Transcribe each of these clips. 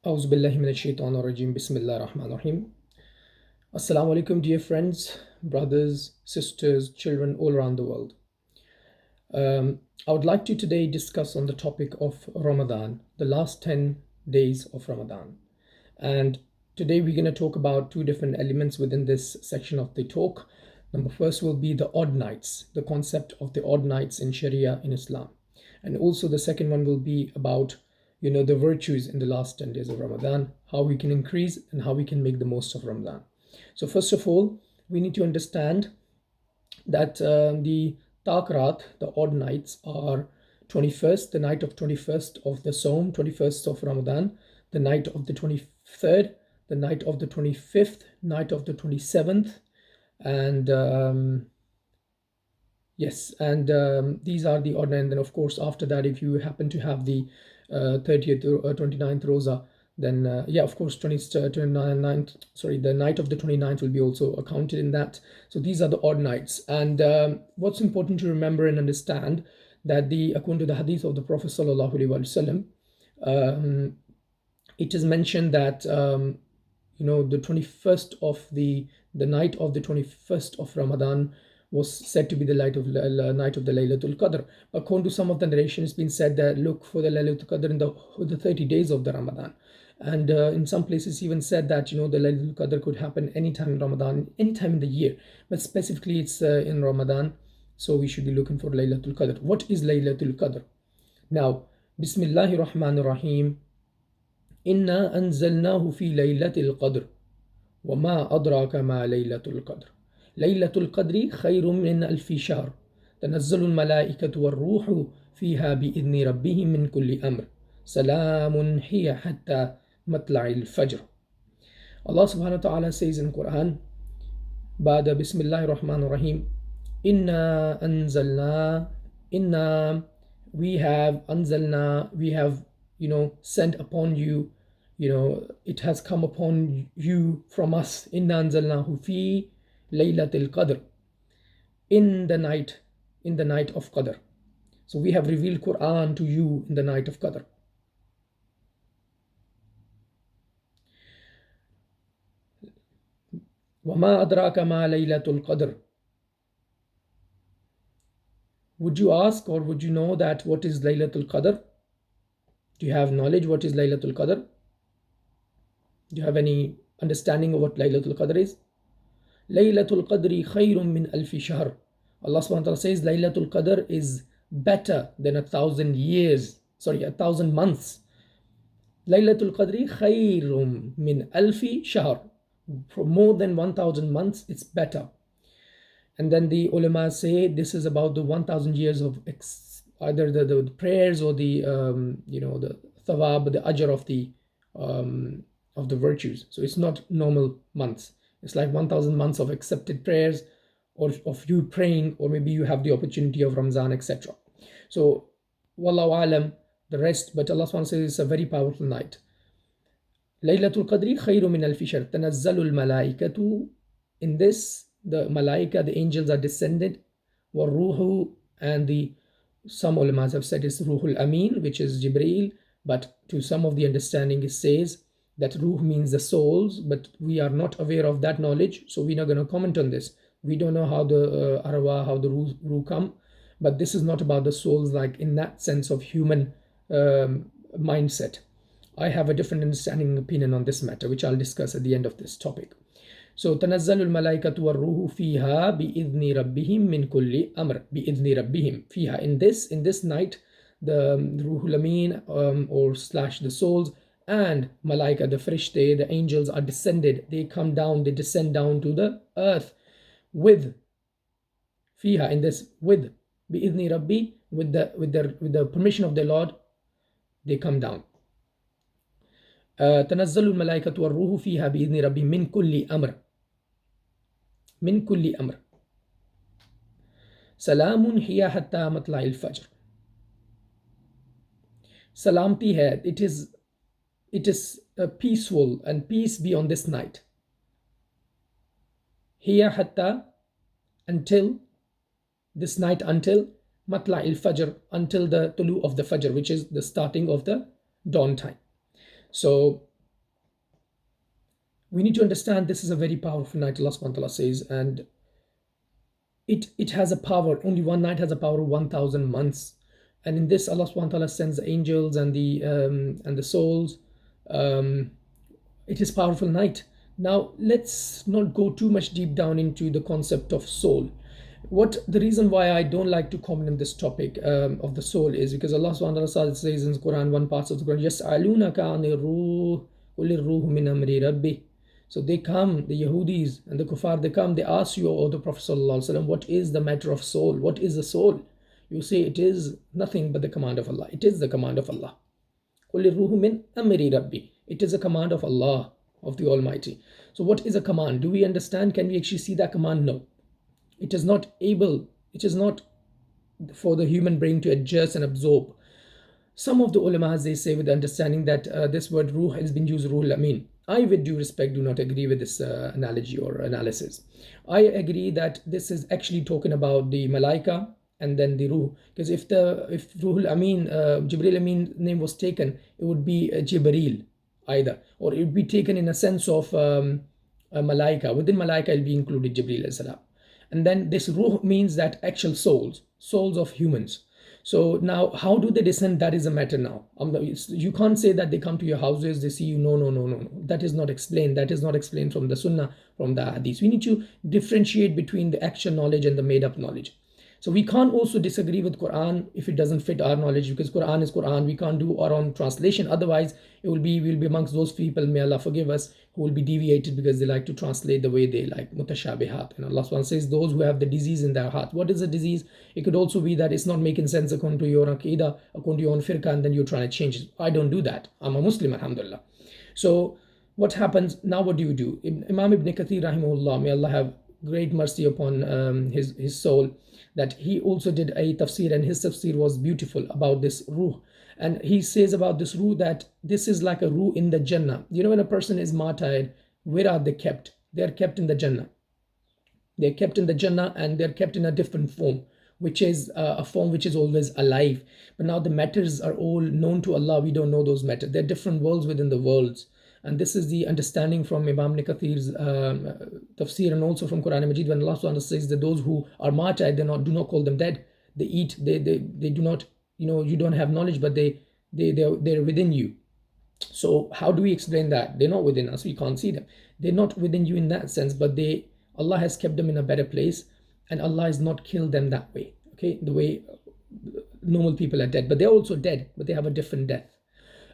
Auzu billahi minash shaitanir rajim. Bismillahir Rahmanir Rahim. Assalamu alaikum, dear friends, brothers, sisters, children all around the world. I would like to today discuss on the topic of Ramadan, the last 10 days of Ramadan. And today we're going to talk about two different elements within this section of the talk. Number first will be the odd nights, the concept of the odd nights in Sharia in Islam. And also the second one will be about the virtues in the last 10 days of Ramadan, how we can increase and how we can make the most of Ramadan. So first of all, we need to understand that the Takrat, the odd nights, are 21st, the night of 21st of the Sawm, 21st of Ramadan, the night of the 23rd, the night of the 25th, night of the 27th, and yes, and these are the odd. And then of course after that, if you happen to have the 30th or 29th Rosa, then yeah, of course 29th, sorry, the night of the 29th will be also accounted in that. So these are the odd nights. And what's important to remember and understand that according to the hadith of the Prophet sallallahu alaihi wasallam, it is mentioned that the 21st of the night of the 21st of Ramadan was said to be the night of the Laylatul Qadr. According to some of the narration, it's been said that look for the Laylatul Qadr in the 30 days of the Ramadan. And in some places even said that the Laylatul Qadr could happen anytime in Ramadan, anytime in the year, but specifically it's in Ramadan, so we should be looking for Laylatul Qadr. What is Laylatul Qadr? Now, Bismillahir Rahmanir Rahim. Inna anzalnahu fi Laylatil Qadr wa ma adraka ma Laylatul Qadr. ليلة القدر خير من ألف شهر تنزل الملائكة والروح فيها بإذن ربهم من كل أمر سلام هي حتى مطلع الفجر. Allah subhanahu wa ta'ala says in Quran, بعد بسم الله الرحمن الرحيم, إنا أنزلنا, إنا, we have, أنزلنا, we have sent upon you, it has come upon you from us, إنا أنزلناه في Laylatul Qadr, in the night of Qadr. So we have revealed Quran to you in the night of Qadr. وَمَا أَدْرَاكَ مَا لَيْلَةُ الْقَدْرِ. Would you ask or would you know that what is Laylatul Qadr? Do you have knowledge what is Laylatul Qadr? Do you have any understanding of what Laylatul Qadr is? Laylatul Qadri khayrun min alfi shahr. Allah subhanahu wa ta'ala says Laylatul Qadr is better than 1,000 years. Sorry, 1,000 months. Laylatul Qadri khayrun min alfi shahr. For more than 1,000 months, it's better. And then the ulama say this is about the 1,000 years of either the prayers or the the thawab, the ajr of the virtues. So it's not normal months. It's like 1,000 months of accepted prayers, or of you praying, or maybe you have the opportunity of Ramzan, etc. So, Wallahu alam, the rest, but Allah SWT says it's a very powerful night. Laylatul Qadri khayru min alfi shahr. Tanazzalul malaikatu. In this, the malaika, the angels are descended. Wa ruhu, and some ulamas have said it's Ruhul Amin, which is Jibreel, but to some of the understanding it says that ruh means the souls, but we are not aware of that knowledge, so we're not going to comment on this. We don't know how the arwah, how the ruh come, but this is not about the souls like in that sense of human mindset. I have a different understanding and opinion on this matter, which I'll discuss at the end of this topic. So تنزل الملائكة والروح فيها بإذن ربهم من كل أمر. بإذن ربهم فيها. In this night, the Ruhul Amin or / the souls and Malaika, the Frishte, the angels are descended. They come down, they descend down to the earth with fiha, in this, with bi'idhni Rabbi, with the permission of the Lord, they come down. تنزل الملائكة والروح فيها بإذن ربي من كل أمر. من كل أمر. سلام هي حتى مطلع الفجر. Salamti hai, it is peaceful, and peace be on this night. Hiya hatta, until this night, until matla il fajr, until the tulu of the fajr, which is the starting of the dawn time. So we need to understand this is a very powerful night, Allah subhanahu wa ta'ala says, and it has a power. Only one night has a power of 1,000 months. And in this, Allah subhanahu wa ta'ala sends the angels and the souls. Um, it is powerful night. Now let's not go too much deep down into the concept of soul. What the reason why I don't like to comment on this topic of the soul is because Allah subhanahu wa ta'ala says in the Quran, one part of the Quran, يَسْأَلُونَكَ عَنِ الرُّوحِ قُلِ الرُّوحُ مِنْ أَمْرِ رَبِّهِ. So they come, the Yahudis and the Kuffar, they come, they ask you, O the Prophet sallallahu alaihi wasallam, what is the matter of soul? What is the soul? You say it is nothing but the command of Allah. It is the command of Allah. قُلِ الرُّوحُ مِنْ أَمْرِ رَبِّهِ. It is a command of Allah, of the Almighty. So what is a command? Do we understand? Can we actually see that command? No. It is not able, it is not for the human brain to adjust and absorb. Some of the ulama, they say with the understanding that this word ruh has been used, ruh amin. I, with due respect, do not agree with this analogy or analysis. I agree that this is actually talking about the malaika and then the ruh. Because if ruh amin, Jibril amin name was taken, it would be Jibril either. Or it would be taken in a sense of a malaika. Within malaika, it will be included Jibril as salam. And then this ruh means that actual souls of humans. So now, how do they descend? That is a matter now. You can't say that they come to your houses, they see you. No. That is not explained. That is not explained from the Sunnah, from the Hadith. We need to differentiate between the actual knowledge and the made-up knowledge. So we can't also disagree with Quran if it doesn't fit our knowledge, because Quran is Quran. We can't do our own translation. Otherwise, we'll be amongst those people, may Allah forgive us, who will be deviated because they like to translate the way they like, mutashabihat. And Allah subhanahu says, those who have the disease in their heart. What is the disease? It could also be that it's not making sense according to your aqidah, according to your own firqa, and then you're trying to change it. I don't do that. I'm a Muslim, alhamdulillah. So what happens now? What do? Imam Ibn Kathir rahimahullah, may Allah have great mercy upon his soul, that he also did a tafsir, and his tafsir was beautiful about this ruh. And he says about this ruh that this is like a ruh in the Jannah. You know, when a person is martyred, where are they kept? They are kept in the Jannah. They're kept in the Jannah, and they're kept in a different form, which is a form which is always alive. But now the matters are all known to Allah. We don't know those matters. They're different worlds within the worlds. And this is the understanding from Imam Ibn Kathir's tafsir, and also from Quran Majid, when Allah subhanahu says that those who are martyred, do not call them dead. They eat, they do not, you don't have knowledge, but they're within you. So how do we explain that? They're not within us, we can't see them. They're not within you in that sense, but Allah has kept them in a better place, and Allah has not killed them that way. Okay, the way normal people are dead, but they're also dead, but they have a different death.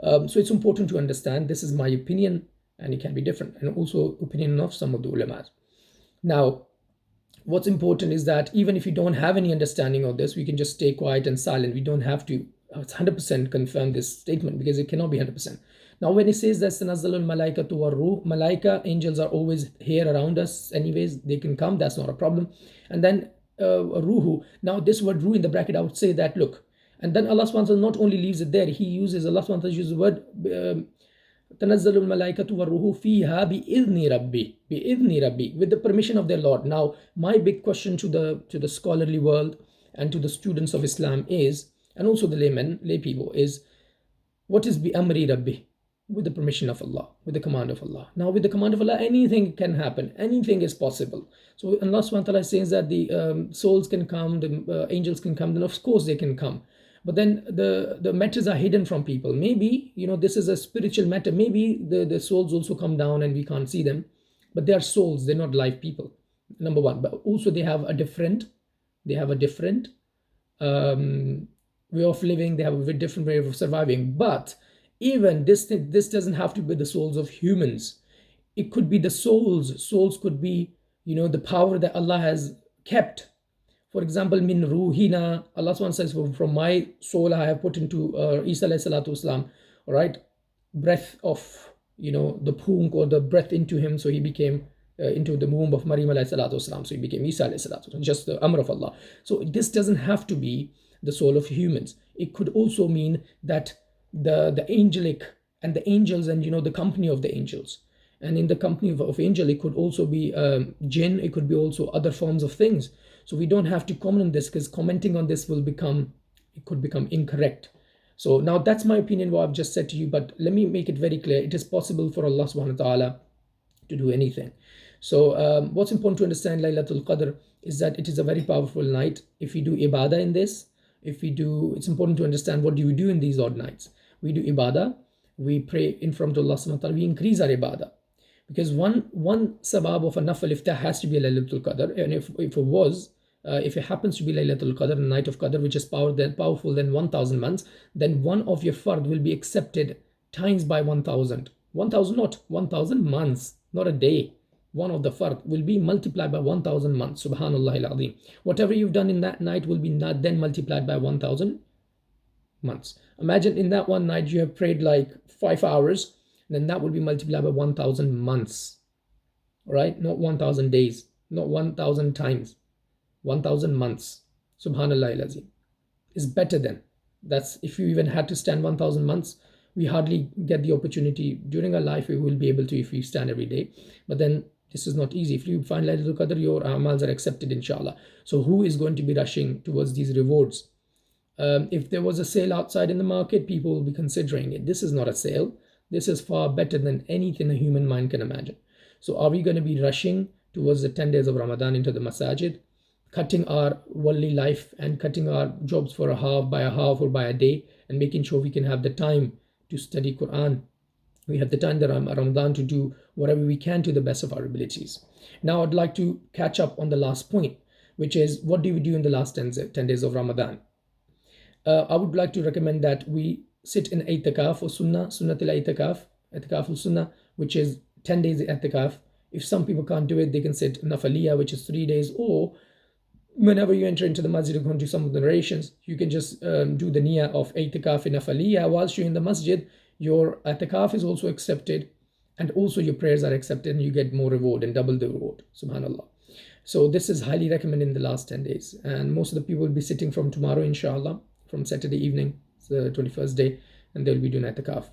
So it's important to understand. This is my opinion, and it can be different, and also opinion of some of the ulama. Now, what's important is that even if you don't have any understanding of this, we can just stay quiet and silent. We don't have to 100% confirm this statement, because it cannot be 100%. Now, when it says that tanazzalul malaikatu war ruh, malaika, angels are always here around us anyways, they can come, that's not a problem. And then ruhu, now this word ruh in the bracket, I would say that, look, and then Allah subhanahu wa ta'ala not only leaves it there, Allah subhanahu wa ta'ala uses the word tanazzalul malaikatu war ruhu fiha bi'idhni rabbi, with the permission of their Lord. Now, my big question to the scholarly world and to the students of Islam is, and also the lay people, is what is bi amri rabbi? With the permission of Allah, with the command of Allah. Now, with the command of Allah, anything can happen, anything is possible. So Allah subhanahu wa ta'ala says that the souls can come, the angels can come, then of course they can come. But then the matters are hidden from people. Maybe, this is a spiritual matter. Maybe the souls also come down and we can't see them, but they are souls, they're not live people, number one. But also they have a different way of living, they have a very different way of surviving. But even this doesn't have to be the souls of humans. It could be the souls could be, the power that Allah has kept. For example, min ruhina, Allah SWT says, from my soul I have put into Isa alayhi salatu wasalam, all right, breath of, the punk, or the breath into him, so he became into the womb of Maryam alayhi salatu wasalam, so he became Isa alayhi salatu wasalam, just the amr of Allah. So this doesn't have to be the soul of humans. It could also mean that the angelic and the angels, and the company of the angels, and in the company of angel, it could also be jinn, it could be also other forms of things. So we don't have to comment on this, because commenting on this could become incorrect. So now that's my opinion, what I've just said to you, but let me make it very clear. It is possible for Allah subhanahu wa ta'ala to do anything. So what's important to understand Laylatul Qadr is that it is a very powerful night. If we do ibadah in this, it's important to understand what do we do in these odd nights. We do ibadah, we pray in front of Allah subhanahu wa ta'ala, we increase our ibadah. Because one sabab of a nafal iftah has to be Laylatul Qadr, and if it happens to be Laylatul Qadr, the night of Qadr, which is powerful than 1,000 months, then one of your fard will be accepted times by 1,000. 1,000 not 1,000 months, not a day. One of the fard will be multiplied by 1,000 months. Subhanallah al-Azim. Whatever you've done in that night will be not then multiplied by 1,000 months. Imagine in that one night you have prayed like 5 hours, then that will be multiplied by 1,000 months. All right, not 1,000 days, not 1,000 times, 1,000 months. Subhanallah al-Azim is better than. That's if you even had to stand 1,000 months. We hardly get the opportunity during our life. We will be able to if we stand every day, but then this is not easy. If you find Laylatul Qadr, your amals are accepted, inshallah. So who is going to be rushing towards these rewards? If there was a sale outside in the market, people will be considering it. This is not a sale. This is far better than anything a human mind can imagine. So are we going to be rushing towards the 10 days of Ramadan into the masajid, cutting our worldly life and cutting our jobs for a half or by a day, and making sure we can have the time to study Quran? We have the time that Ramadan to do whatever we can to the best of our abilities. Now I'd like to catch up on the last point, which is what do we do in the last 10 days of Ramadan? I would like to recommend that we sit in i'tikaf or sunnatul i'tikaf sunnah, which is 10 days i'tikaf. If some people can't do it, they can sit nafaliyah, which is 3 days, or whenever you enter into the masjid, according to some of the narrations, you can just do the niyyah of i'tikaf in nafaliyah whilst you're in the masjid. Your i'tikaf is also accepted, and also your prayers are accepted, and you get more reward and double the reward. Subhanallah. So this is highly recommended in the last 10 days, and most of the people will be sitting from tomorrow, inshallah, from Saturday evening, the 21st day, and they'll be doing i'tikaf.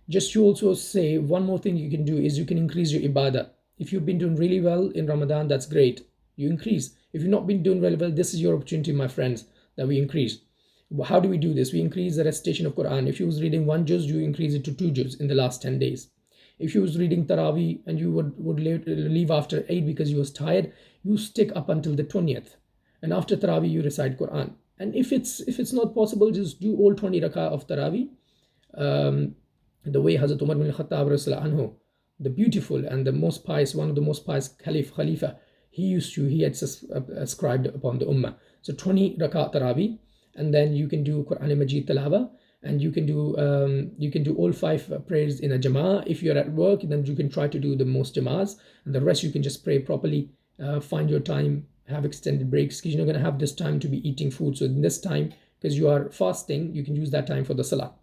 Just to also say, one more thing you can do is you can increase your ibadah. If you've been doing really well in Ramadan, that's great. You increase. If you've not been doing really well, this is your opportunity, my friends, that we increase. How do we do this? We increase the recitation of Quran. If you was reading 1 juz, you increase it to 2 juz in the last 10 days. If you was reading Taraweeh and you would leave after 8 because you was tired, you stick up until the 20th. And after Taraweeh, you recite Quran. And if it's not possible, just do all 20 rak'ah of Taraweeh. The way Hazrat Umar bin Khattab anhu, the beautiful and the most pious, one of the most pious Khalifa, he had ascribed upon the Ummah. So 20 rak'ah Taraweeh, and then you can do Quran Majid Talawa, and you can do all 5 prayers in a jama'ah. If you're at work, then you can try to do the most jama'ahs, and the rest you can just pray properly. Find your time, have extended breaks, because you're not going to have this time to be eating food. So in this time, because you are fasting, you can use that time for the salah.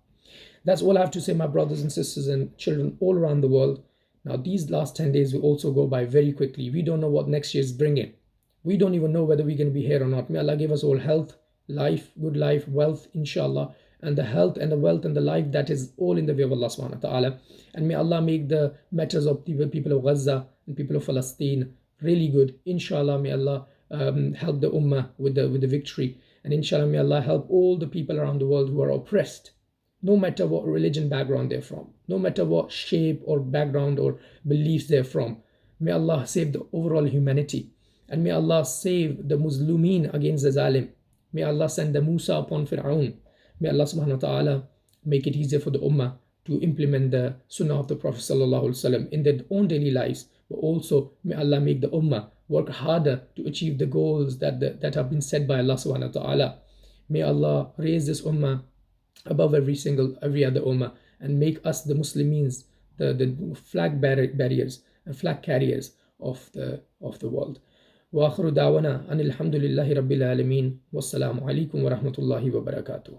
That's all I have to say, my brothers and sisters and children all around the world. Now, these last 10 days will also go by very quickly. We don't know what next year is bringing. We don't even know whether we're going to be here or not. May Allah give us all health, life, good life, wealth, inshallah. And the health and the wealth and the life, that is all in the way of Allah subhanahu wa ta'ala. And may Allah make the matters of the people of Gaza and people of Palestine really good. Inshallah, may Allah help the ummah with the victory. And inshallah, may Allah help all the people around the world who are oppressed, no matter what religion background they're from, no matter what shape or background or beliefs they're from. May Allah save the overall humanity. And may Allah save the Muslimin against the Zalim. May Allah send the Musa upon Fir'aun. May Allah subhanahu wa ta'ala make it easier for the Ummah to implement the Sunnah of the Prophet sallallahu alaihi wasallam in their own daily lives. But also, may Allah make the Ummah work harder to achieve the goals that have been set by Allah subhanahu wa ta'ala. May Allah raise this Ummah above every other Ummah, and make us the Muslims the flag barriers and flag carriers of the world. Wa akhiru da'wana anil hamdulillahi rabbil alamin. Wassalamu alaikum wa rahmatullahi wa barakatuh.